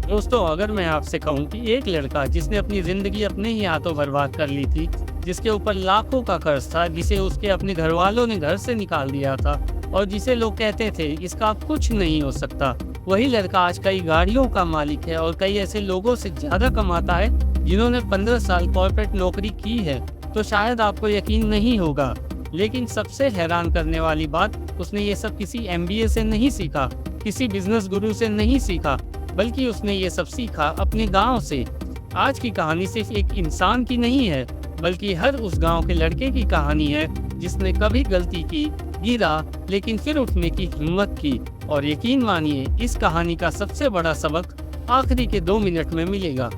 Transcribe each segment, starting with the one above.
दोस्तों, अगर मैं आपसे कहूँ कि एक लड़का जिसने अपनी ज़िंदगी अपने ही हाथों बर्बाद कर ली थी, जिसके ऊपर लाखों का कर्ज था, जिसे उसके अपने घरवालों ने घर से निकाल दिया था और जिसे लोग कहते थे इसका अब कुछ नहीं हो सकता, वही लड़का आज कई गाड़ियों का मालिक है और कई ऐसे लोगों से ज़्यादा कमाता है जिन्होंने 15 साल कॉर्पोरेट नौकरी की है। तो शायद आपको यकीन नहीं होगा, लेकिन सबसे हैरान करने वाली बात, उसने ये सब किसी MBA से नहीं सीखा, किसी बिजनेस गुरु से नहीं सीखा, बल्कि उसने ये सब सीखा अपने गांव से। आज की कहानी सिर्फ एक इंसान की नहीं है, बल्कि हर उस गांव के लड़के की कहानी है जिसने कभी गलती की, गिरा, लेकिन फिर उठने की हिम्मत की। और यकीन मानिए, इस कहानी का सबसे बड़ा सबक आखिरी के 2 मिनट में मिलेगा।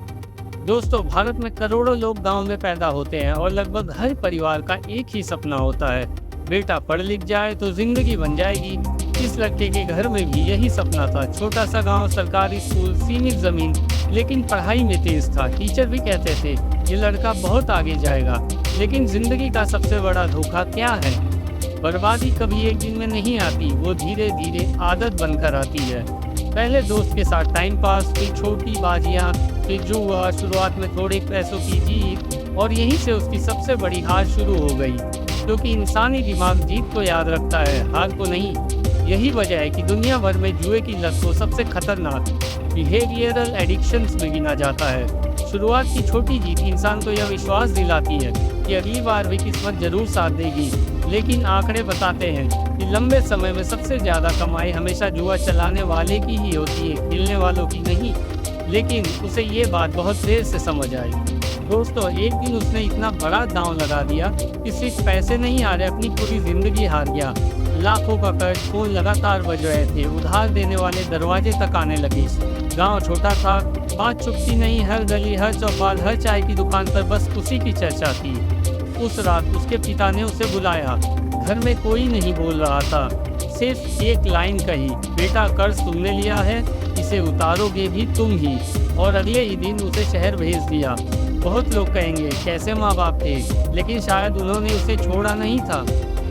दोस्तों, भारत में करोड़ों लोग गांव में पैदा होते हैं और लगभग हर परिवार का एक ही सपना होता है, बेटा पढ़ लिख जाए तो जिंदगी बन जाएगी। इस लड़के के घर में भी यही सपना था। छोटा सा गांव, सरकारी स्कूल, सीमित जमीन, लेकिन पढ़ाई में तेज था। टीचर भी कहते थे ये लड़का बहुत आगे जाएगा। लेकिन जिंदगी का सबसे बड़ा धोखा क्या है? बर्बादी कभी एक दिन में नहीं आती, वो धीरे धीरे आदत बनकर आती है। पहले दोस्त के साथ टाइम पास, फिर छोटी बाजियां, फिर जुआ, शुरुआत में थोड़े पैसों की जीत, और यहीं से उसकी सबसे बड़ी हार शुरू हो गई। क्योंकि इंसानी दिमाग जीत को याद रखता है, हार को नहीं। यही वजह है कि दुनिया भर में जुए की लत को सबसे खतरनाक बिहेवियरल एडिक्शंस में गिना जाता है। शुरुआत की छोटी जीत इंसान को यह विश्वास दिलाती है कि अगली बार भी किस्मत जरूर साथ देगी। लेकिन आंकड़े बताते हैं कि लंबे समय में सबसे ज़्यादा कमाई हमेशा जुआ चलाने वाले की ही होती है, खेलने वालों की नहीं। लेकिन उसे ये बात बहुत देर से समझ आई। दोस्तों, एक दिन उसने इतना बड़ा दांव लगा दिया कि सिर्फ पैसे नहीं हारे, अपनी पूरी जिंदगी हार गया। लाखों का कर्ज, फोन लगातार बज रहे थे, उधार देने वाले दरवाजे तक आने लगे। गांव छोटा था, बात चुपती नहीं, हर गली, हर चौपाल, हर चाय की दुकान पर बस उसी की चर्चा थी। उस रात उसके पिता ने उसे बुलाया। घर में कोई नहीं बोल रहा था, सिर्फ एक लाइन कही, बेटा कर्ज तुमने लिया है, इसे उतारोगे भी तुम ही। और अगले ही दिन उसे शहर भेज दिया। बहुत लोग कहेंगे कैसे माँ बाप थे, लेकिन शायद उन्होंने उसे छोड़ा नहीं था,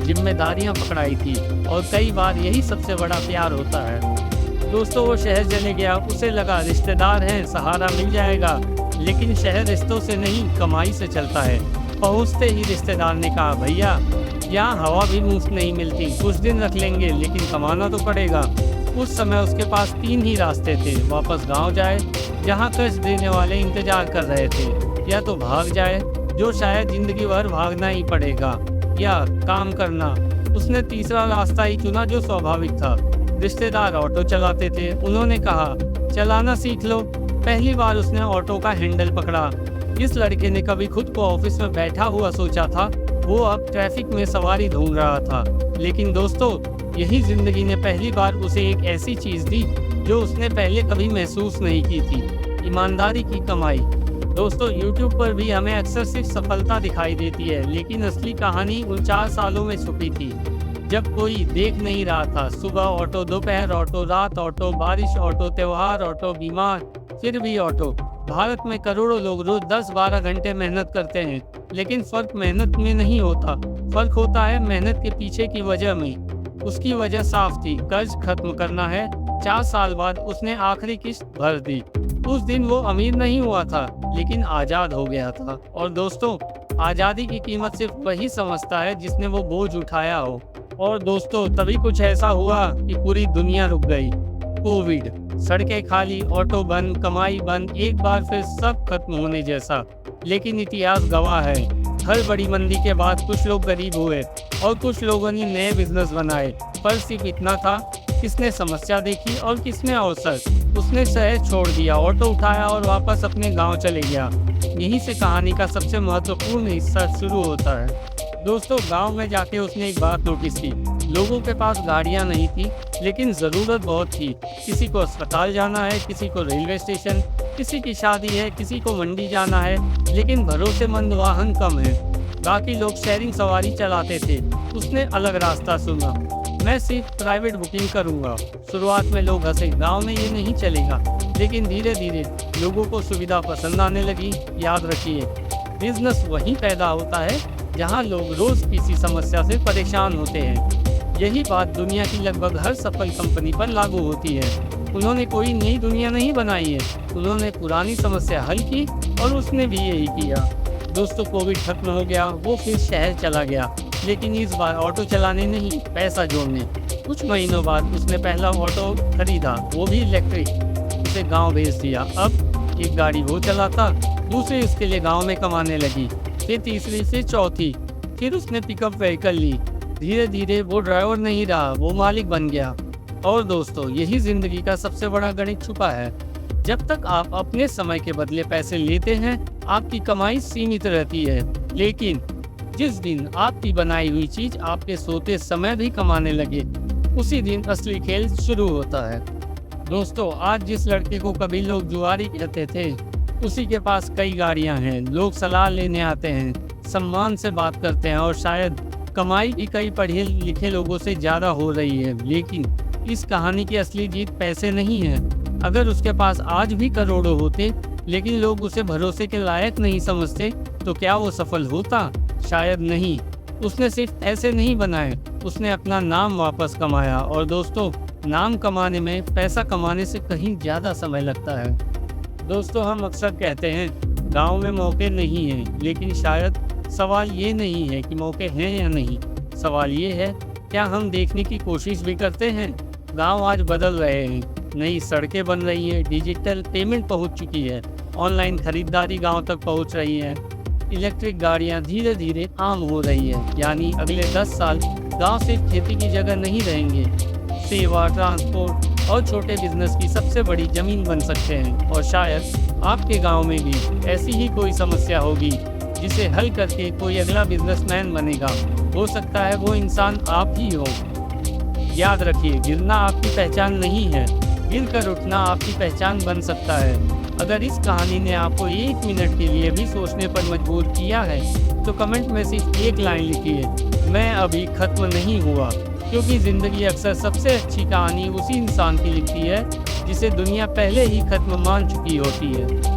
जिम्मेदारियां पकड़ाई थी। और कई बार यही सबसे बड़ा प्यार होता है। दोस्तों, वो शहर चले गया। उसे लगा रिश्तेदार हैं, सहारा मिल जाएगा। लेकिन शहर रिश्तों से नहीं, कमाई से चलता है। पहुंचते ही रिश्तेदार ने कहा, भैया यहाँ हवा भी मुफ्त नहीं मिलती, कुछ दिन रख लेंगे, लेकिन कमाना तो पड़ेगा। उस समय उसके पास 3 ही रास्ते थे। वापस गांव जाए, जहां कर्ज देने वाले इंतजार कर रहे थे, या तो भाग जाए, जो शायद जिंदगी भर भागना ही पड़ेगा, या काम करना। उसने तीसरा रास्ता ही चुना, जो स्वाभाविक था। रिश्तेदार ऑटो चलाते थे, उन्होंने कहा चलाना सीख लो। पहली बार उसने ऑटो का हैंडल पकड़ा। जिस लड़के ने कभी खुद को ऑफिस में बैठा हुआ सोचा था, वो अब ट्रैफिक में सवारी ढूंढ रहा था। लेकिन दोस्तों, यही जिंदगी ने पहली बार उसे एक ऐसी चीज दी जो उसने पहले कभी महसूस नहीं की थी, ईमानदारी की कमाई। दोस्तों, YouTube पर भी हमें अक्सर सिर्फ सफलता दिखाई देती है, लेकिन असली कहानी उन 4 सालों में छुपी थी, जब कोई देख नहीं रहा था। सुबह ऑटो, दोपहर ऑटो, रात ऑटो, बारिश ऑटो, त्योहार ऑटो, बीमार, फिर भी ऑटो। भारत में करोड़ों लोग रोज 10-12 घंटे मेहनत करते हैं, लेकिन फर्क मेहनत में नहीं होता, फर्क होता है मेहनत के पीछे की वजह में। उसकी वजह साफ थी, कर्ज खत्म करना है। 4 साल बाद उसने आखिरी किस्त भर दी। उस दिन वो अमीर नहीं हुआ था, लेकिन आज़ाद हो गया था। और दोस्तों, आज़ादी की कीमत सिर्फ वही समझता है जिसने वो बोझ उठाया हो। और दोस्तों, तभी कुछ ऐसा हुआ कि पूरी दुनिया रुक गई। कोविड, सड़कें खाली, ऑटो बंद, कमाई बंद, एक बार फिर सब खत्म होने जैसा। लेकिन इतिहास गवाह है, हर बड़ी मंदी के बाद कुछ लोग गरीब हुए और कुछ लोगों ने नए बिजनेस बनाए। पर सिर्फ इतना था, किसने समस्या देखी और किसने अवसर। उसने शहर छोड़ दिया, ऑटो उठाया और वापस अपने गांव चले गया। यहीं से कहानी का सबसे महत्वपूर्ण हिस्सा शुरू होता है। दोस्तों, गांव में जाके उसने एक बात नोटिस की, लोगों के पास गाड़ियां नहीं थी, लेकिन ज़रूरत बहुत थी। किसी को अस्पताल जाना है, किसी को रेलवे स्टेशन, किसी की शादी है, किसी को मंडी जाना है, लेकिन भरोसेमंद वाहन कम है। बाकी लोग शेयरिंग सवारी चलाते थे। उसने अलग रास्ता चुना, मैं सिर्फ प्राइवेट बुकिंग करूंगा। शुरुआत में लोग हंसे, गांव में ये नहीं चलेगा। लेकिन धीरे धीरे लोगों को सुविधा पसंद आने लगी। याद रखिए, बिजनेस वहीं पैदा होता है जहां लोग रोज किसी समस्या से परेशान होते हैं। यही बात दुनिया की लगभग हर सफल कंपनी पर लागू होती है। उन्होंने कोई नई दुनिया नहीं बनाई है, उन्होंने पुरानी समस्या हल की और उसने भी यही किया। दोस्तों, कोविड खत्म हो गया, वो फिर शहर चला गया, लेकिन इस बार ऑटो चलाने नहीं, पैसा जोड़ने। कुछ महीनों बाद उसने पहला ऑटो खरीदा, वो भी इलेक्ट्रिक। उसे गांव भेज दिया। अब एक गाड़ी वो चलाता, दूसरी उसके लिए गांव में कमाने लगी, फिर तीसरी से चौथी, फिर उसने पिकअप व्हीकल ली। धीरे धीरे वो ड्राइवर नहीं रहा, वो मालिक बन गया। और दोस्तों, यही जिंदगी का सबसे बड़ा गणित छुपा है। जब तक आप अपने समय के बदले पैसे लेते हैं, आपकी कमाई सीमित रहती है। लेकिन जिस दिन आपकी बनाई हुई चीज आपके सोते समय भी कमाने लगे, उसी दिन असली खेल शुरू होता है। दोस्तों, आज जिस लड़के को कभी लोग जुआरी कहते थे, उसी के पास कई गाड़ियां हैं, लोग सलाह लेने आते हैं, सम्मान से बात करते हैं और शायद कमाई भी कई पढ़े लिखे लोगों से ज़्यादा हो रही है। लेकिन इस कहानी की असली जीत पैसे नहीं है। अगर उसके पास आज भी करोड़ों होते, लेकिन लोग उसे भरोसे के लायक नहीं समझते, तो क्या वो सफल होता? शायद नहीं। उसने सिर्फ ऐसे नहीं बनाए, उसने अपना नाम वापस कमाया। और दोस्तों, नाम कमाने में पैसा कमाने से कहीं ज़्यादा समय लगता है। दोस्तों, हम अक्सर कहते हैं गांव में मौके नहीं हैं, लेकिन शायद सवाल ये नहीं है कि मौके हैं या नहीं। सवाल ये है, क्या हम देखने की कोशिश भी करते हैं? गांव आज बदल रहे हैं, नई सड़कें बन रही हैं, डिजिटल पेमेंट पहुंच चुकी है, ऑनलाइन खरीदारी गांव तक पहुंच रही है, इलेक्ट्रिक गाड़ियां धीरे धीरे आम हो रही है। यानी अगले 10 साल गांव सिर्फ खेती की जगह नहीं रहेंगे, सेवा, ट्रांसपोर्ट और छोटे बिजनेस की सबसे बड़ी जमीन बन सकते हैं। और शायद आपके गांव में भी ऐसी ही कोई समस्या होगी, जिसे हल करके कोई अगला बिजनेसमैन बनेगा। हो सकता है वो इंसान आप ही हो। याद रखिए, गिरना आपकी पहचान नहीं है, गिरकर उठना आपकी पहचान बन सकता है। अगर इस कहानी ने आपको 1 मिनट के लिए भी सोचने पर मजबूर किया है, तो कमेंट में सिर्फ एक लाइन लिखिए, मैं अभी खत्म नहीं हुआ। क्योंकि ज़िंदगी अक्सर सबसे अच्छी कहानी उसी इंसान की लिखती है, जिसे दुनिया पहले ही खत्म मान चुकी होती है।